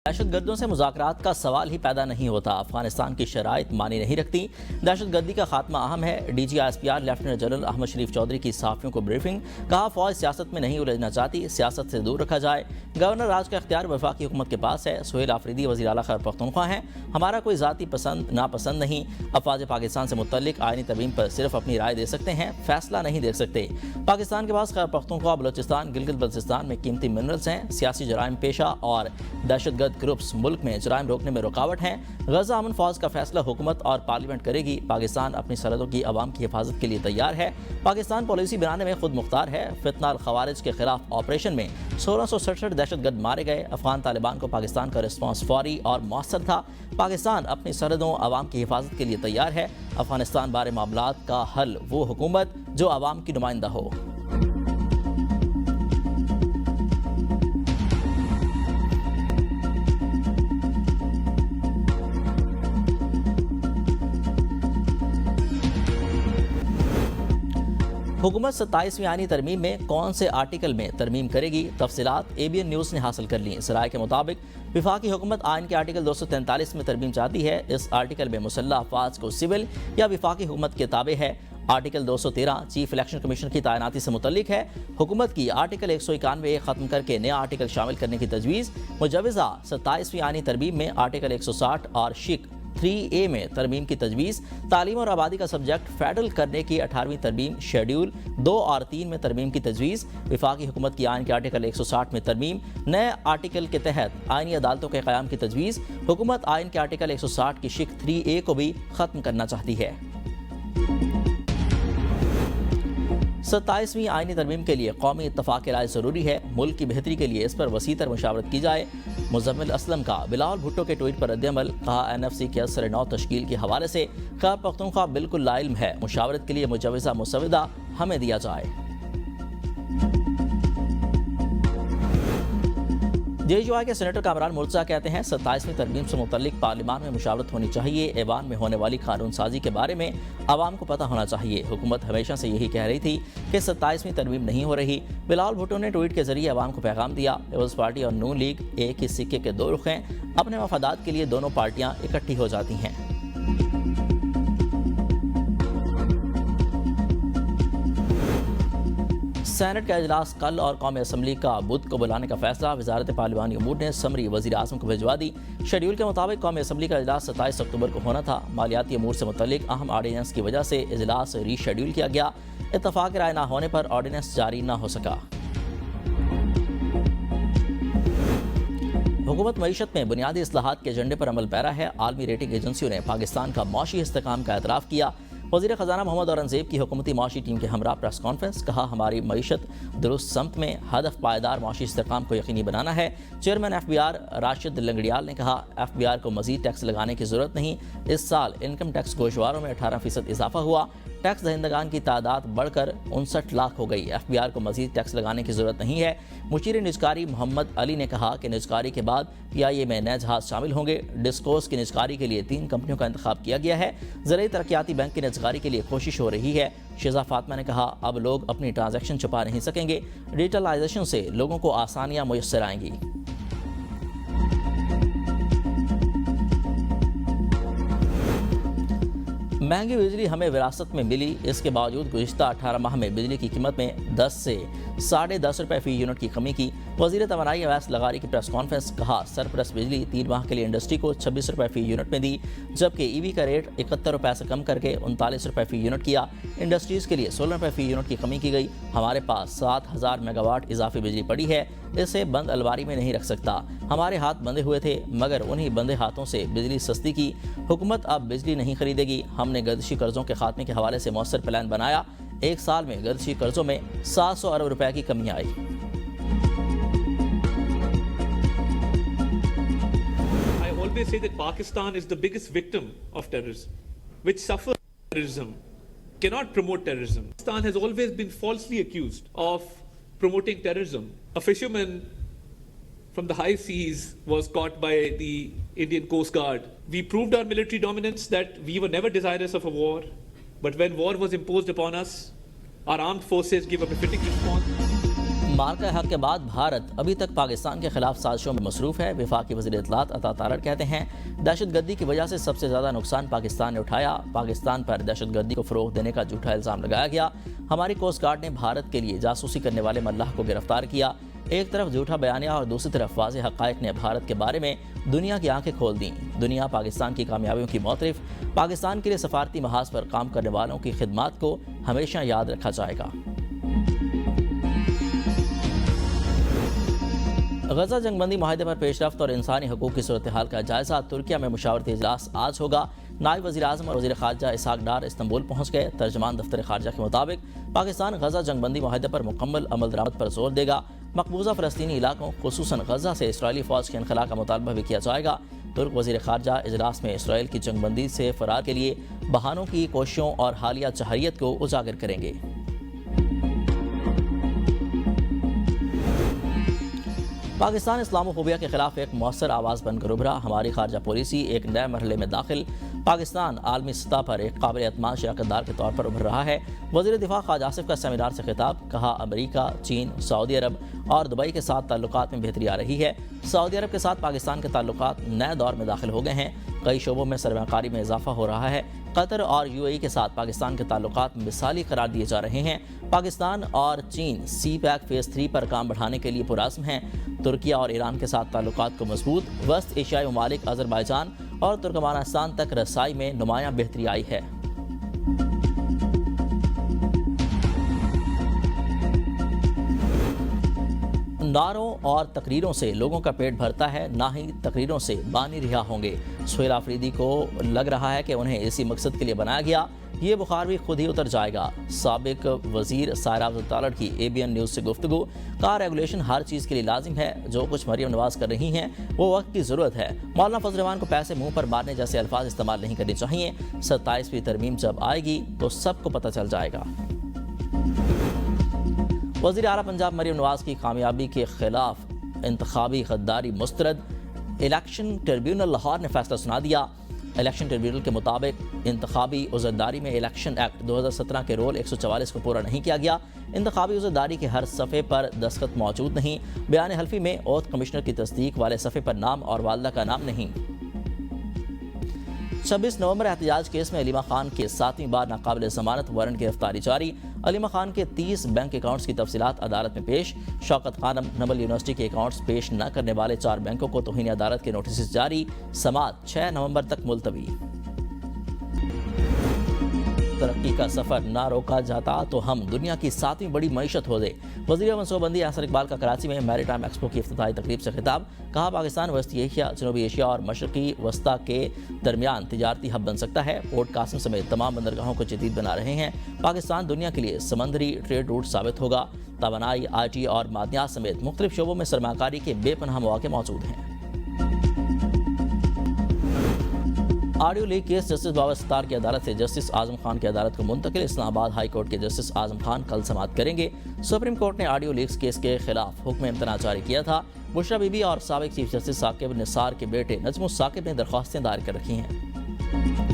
دہشت گردوں سے مذاکرات کا سوال ہی پیدا نہیں ہوتا۔ افغانستان کی شرائط معنی نہیں رکھتی۔ دہشت گردی کا خاتمہ اہم ہے۔ D G S P R lieutenant general Ahmed Sharif Chaudhry کی صحافیوں کو بریفنگ۔ کہا فوج سیاست میں نہیں الجھنا چاہتی، سیاست سے دور رکھا جائے۔ گورنر راج کا اختیار وفاقی حکومت کے پاس ہے۔ سہیل آفریدی وزیر اعلیٰ خیبر پختونخوا ہیں۔ ہمارا کوئی ذاتی پسند ناپسند نہیں۔ افواج پاکستان سے متعلق آئینی ترمیم پر صرف اپنی رائے دے سکتے ہیں، فیصلہ نہیں دے سکتے۔ پاکستان کے پاس خیبر پختونخوا، بلوچستان، گلگت بلتستان میں قیمتی منرلز ہیں۔ سیاسی جرائم پیشہ اور دہشت گرد گروپس ملک میں جرائم روکنے میں رکاوٹ ہیں۔ غزہ امن فوج کا فیصلہ حکومت اور پارلیمنٹ کرے گی۔ پاکستان اپنی سرحدوں کی عوام کی حفاظت کے لیے تیار ہے۔ پاکستان پالیسی بنانے میں خود مختار ہے۔ فتنہ الخوارج کے خلاف آپریشن میں 1667 دہشت گرد مارے گئے۔ افغان طالبان کو پاکستان کا رسپانس فوری اور مؤثر تھا۔ پاکستان اپنی سرحدوں عوام کی حفاظت کے لیے تیار ہے۔ افغانستان بارے معاملات کا حل وہ حکومت جو عوام کی نمائندہ ہو۔ حکومت 27ویں آئینی ترمیم میں کون سے آرٹیکل میں ترمیم کرے گی؟ تفصیلات اے بی این نیوز نے حاصل کر لیں۔ ذرائع کے مطابق وفاقی حکومت آئین کے آرٹیکل 243 میں ترمیم چاہتی ہے۔ اس آرٹیکل میں مسلح افواج کو سول یا وفاقی حکومت کے تابع ہے۔ آرٹیکل 213 چیف الیکشن کمیشن کی تعیناتی سے متعلق ہے۔ حکومت کی آرٹیکل 191 ختم کر کے نیا آرٹیکل شامل کرنے کی تجویز۔ مجوزہ 27ویں آئینی ترمیم میں آرٹیکل 160 اور شک 3A میں ترمیم کی تجویز۔ تعلیم اور آبادی کا سبجیکٹ فیڈرل کرنے کی 18ویں ترمیم شیڈیول 2 اور 3 میں ترمیم کی تجویز۔ وفاقی حکومت کی آئین کے آرٹیکل 160 میں ترمیم۔ نئے آرٹیکل کے تحت آئینی عدالتوں کے قیام کی تجویز۔ حکومت آئین کے آرٹیکل 160 کی شک 3A کو بھی ختم کرنا چاہتی ہے۔ 27ویں آئینی ترمیم کے لیے قومی اتفاق رائے ضروری ہے۔ ملک کی بہتری کے لیے اس پر وسیع تر مشاورت کی جائے۔ مزمل اسلم کا بلاول بھٹو کے ٹویٹ پر رد عمل۔ کہا این ایف سی کے اثر نو تشکیل کے حوالے سے خیبر پختونخوا بالکل لا علم ہے۔ مشاورت کے لیے مجوزہ مسودہ ہمیں دیا جائے۔ جے یو آئی کے سینیٹر کامران مرتضیٰ کہتے ہیں 27ویں ترمیم سے متعلق پارلیمان میں مشاورت ہونی چاہیے۔ ایوان میں ہونے والی قانون سازی کے بارے میں عوام کو پتہ ہونا چاہیے۔ حکومت ہمیشہ سے یہی کہہ رہی تھی کہ 27ویں ترمیم نہیں ہو رہی۔ بلاول بھٹو نے ٹویٹ کے ذریعے عوام کو پیغام دیا۔ پیپلز پارٹی اور نون لیگ ایک ہی سکے کے دو رخ ہیں۔ اپنے مفادات کے لیے دونوں پارٹیاں اکٹھی ہو جاتی ہیں۔ سینٹ کا اجلاس کل اور قومی اسمبلی کا بدھ کو بلانے کا فیصلہ۔ وزارت پارلیمانی امور نے سمری وزیر اعظم کو بھجوا دی۔ شیڈیول کے مطابق قومی اسمبلی کا اجلاس 27 اکتوبر کو ہونا تھا۔ مالیاتی امور سے متعلق اہم آرڈیننس کی وجہ سے اجلاس ری شیڈیول کیا گیا۔ اتفاق رائے نہ ہونے پر آرڈیننس جاری نہ ہو سکا۔ حکومت معیشت میں بنیادی اصلاحات کے ایجنڈے پر عمل پیرا ہے۔ عالمی ریٹنگ ایجنسیوں نے پاکستان کا معاشی استحکام کا اعتراف کیا۔ وزیر خزانہ محمد اورنگزیب کی حکومتی معاشی ٹیم کے ہمراہ پریس کانفرنس۔ کہا ہماری معیشت درست سمت میں، ہدف پائیدار معاشی استحکام کو یقینی بنانا ہے۔ Chairman F B R Rashid Langrial نے کہا ایف بی آر کو مزید ٹیکس لگانے کی ضرورت نہیں۔ اس سال انکم ٹیکس گوشواروں میں 18% اضافہ ہوا۔ ٹیکس دہندگان کی تعداد بڑھ کر 59 لاکھ ہو گئی۔ ایف بی آر کو مزید ٹیکس لگانے کی ضرورت نہیں ہے۔ مشیر نجکاری محمد علی نے کہا کہ نجکاری کے بعد پی آئی اے میں نئے جہاز شامل ہوں گے۔ ڈسکوز کی نجکاری کے لیے 3 کمپنیوں کا انتخاب کیا گیا ہے۔ زرعی ترقیاتی بینک کی نجکاری کے لیے کوشش ہو رہی ہے۔ شیزا فاطمہ نے کہا اب لوگ اپنی ٹرانزیکشن چھپا نہیں سکیں گے۔ ڈیجیٹلائزیشن سے لوگوں کو آسانیاں میسر آئیں گی۔ مہنگی بجلی ہمیں وراثت میں ملی، اس کے باوجود گزشتہ 18 ماہ میں بجلی کی قیمت میں 10 سے 10.5 روپے فی یونٹ کی کمی کی۔ وزیر توانائی اویس لغاری کی پریس کانفرنس۔ کہا سرپلس بجلی 3 ماہ کے لیے انڈسٹری کو 26 روپے فی یونٹ میں دی، جبکہ ای وی کا ریٹ 71 روپے سے کم کر کے 39 روپے فی یونٹ کیا۔ انڈسٹریز کے لیے 16 روپے فی یونٹ کی کمی کی گئی۔ ہمارے پاس 7000 میگا واٹ اضافی بجلی پڑی ہے، اسے بند الماری میں نہیں رکھ سکتا۔ ہمارے ہاتھ بندھے ہوئے تھے مگر انہی بندھے ہاتھوں سے بجلی سستی کی۔ حکومت اب بجلی نہیں خریدے گی۔ ہم نے گردشی قرضوں کے خاتمے کے حوالے سے مؤثر پلان بنایا۔ 1 سال میں گردشی قرضوں میں 700 ارب روپے کی کمی آئی۔ I always say that Pakistan is the biggest victim of terrorism, which suffers terrorism, cannot promote terrorism. Pakistan has always been falsely accused of promoting terrorism. A fisherman from the high seas was caught by the Indian Coast Guard. We proved our military dominance, that we were never desirous of a war, but when war was imposed upon us, our armed forces gave a befitting response. مارکہ حق کے بعد بھارت ابھی تک پاکستان کے خلاف سازشوں میں مصروف ہے۔ وفاقی وزیر اطلاعات عطا تارڑ کہتے ہیں دہشت گردی کی وجہ سے سب سے زیادہ نقصان پاکستان نے اٹھایا۔ پاکستان پر دہشت گردی کو فروغ دینے کا جھوٹا الزام لگایا گیا۔ ہماری کوسٹ گارڈ نے بھارت کے لیے جاسوسی کرنے والے ملاح کو گرفتار کیا۔ ایک طرف جھوٹا بیانیہ اور دوسری طرف واضح حقائق نے بھارت کے بارے میں دنیا کی آنکھیں کھول دیں۔ دنیا پاکستان کی کامیابیوں کی معترف، پاکستان کے لیے سفارتی محاذ پر کام کرنے والوں کی خدمات کو ہمیشہ یاد رکھا جائے گا۔ غزہ جنگ بندی معاہدے پر پیش رفت اور انسانی حقوق کی صورتحال کا جائزہ۔ ترکیہ میں مشاورتی اجلاس آج ہوگا۔ نائب وزیر اعظم اور وزیر خارجہ اسحاق ڈار استنبول پہنچ گئے۔ ترجمان دفتر خارجہ کے مطابق پاکستان غزہ جنگ بندی معاہدے پر مکمل عمل درآمد پر زور دے گا۔ مقبوضہ فلسطینی علاقوں خصوصاً غزہ سے اسرائیلی فوج کے انخلاء کا مطالبہ بھی کیا جائے گا۔ ترک وزیر خارجہ اجلاس میں اسرائیل کی جنگ بندی سے فرار کے لیے بہانوں کی کوششوں اور حالیہ جارحیت کو اجاگر کریں گے۔ پاکستان اسلاموفوبیا کے خلاف ایک مؤثر آواز بن کر ابھرا۔ ہماری خارجہ پالیسی ایک نئے مرحلے میں داخل۔ پاکستان عالمی سطح پر ایک قابل اعتماد شراکت دار کے طور پر ابھر رہا ہے۔ وزیر دفاع خواجہ آصف کا سیمینار سے خطاب، کہا امریکہ، چین، سعودی عرب اور دبئی کے ساتھ تعلقات میں بہتری آ رہی ہے۔ سعودی عرب کے ساتھ پاکستان کے تعلقات نئے دور میں داخل ہو گئے ہیں۔ کئی شعبوں میں سرمایہ کاری میں اضافہ ہو رہا ہے۔ قطر اور UAE کے ساتھ پاکستان کے تعلقات مثالی قرار دیے جا رہے ہیں۔ پاکستان اور چین سی پیک فیز 3 پر کام بڑھانے کے لیے پرعزم ہیں۔ ترکیہ اور ایران کے ساتھ تعلقات کو مضبوط، وسط ایشیائی ممالک آذربائیجان اور ترکمانستان تک رسائی میں نمایاں بہتری آئی ہے۔ نعروں اور تقریروں سے لوگوں کا پیٹ بھرتا ہے، نہ ہی تقریروں سے بانی رہا ہوں گے۔ سہیل آفریدی کو لگ رہا ہے کہ انہیں اسی مقصد کے لیے بنایا گیا۔ یہ بخار بھی خود ہی اتر جائے گا۔ سابق وزیر سائرہ عبد الطالب کی ABN نیوز سے گفتگو، کہا ریگولیشن ہر چیز کے لیے لازم ہے۔ جو کچھ مریم نواز کر رہی ہیں وہ وقت کی ضرورت ہے۔ مولانا فضل الرحمان کو پیسے منہ پر مارنے جیسے الفاظ استعمال نہیں کرنے چاہیے۔ 27ویں ترمیم جب آئے گی تو سب کو پتہ چل جائے گا۔ وزیر اعلیٰ پنجاب مریم نواز کی کامیابی کے خلاف انتخابی غداری مسترد۔ الیکشن ٹریبیونل لاہور نے فیصلہ سنا دیا۔ الیکشن ٹریبیونل کے مطابق انتخابی عذرداری میں الیکشن ایکٹ 2017 کے رول 144 کو پورا نہیں کیا گیا۔ انتخابی عذرداری کے ہر صفحے پر دستخط موجود نہیں۔ بیان حلفی میں اوتھ کمشنر کی تصدیق والے صفحے پر نام اور والدہ کا نام نہیں۔ 26 نومبر احتجاج کیس میں علیمہ خان کے 7ویں بار ناقابل ضمانت وارنٹ گرفتاری جاری۔ علیمہ خان کے 30 بینک اکاؤنٹس کی تفصیلات عدالت میں پیش۔ شوکت خانم نمل یونیورسٹی کے اکاؤنٹس پیش نہ کرنے والے 4 بینکوں کو توہین عدالت کے نوٹسز جاری۔ سماعت 6 نومبر تک ملتوی۔ ترقی کا سفر نہ روکا جاتا تو ہم دنیا کی 7ویں بڑی معیشت ہو گئے۔ وزیر منصوبہ بندی احسن اقبال کا کراچی میں میری ٹائم ایکسپو کی افتتاحی تقریب سے خطاب، کہا پاکستان وسطی ایشیا، جنوبی ایشیا اور مشرقی وسطی کے درمیان تجارتی ہب بن سکتا ہے۔ پورٹ قاسم سمیت تمام بندرگاہوں کو جدید بنا رہے ہیں۔ پاکستان دنیا کے لیے سمندری ٹریڈ روٹ ثابت ہوگا۔ توانائی، IT اور معدنیات سمیت مختلف شعبوں میں سرمایہ کاری کے بے پناہ مواقع موجود ہیں۔ Audio leak case justice Babar Sattar کی عدالت سے جسٹس اعظم خان کی عدالت کو منتقل۔ اسلام آباد ہائی کورٹ کے جسٹس اعظم خان کل سماعت کریں گے۔ سپریم کورٹ نے آڈیو لیکس کیس کے خلاف حکم امتناع جاری کیا تھا۔ بشرا بی بی اور سابق چیف جسٹس ثاقب نثار کے بیٹے نجم الثاقب نے درخواستیں دائر کر رکھی ہیں۔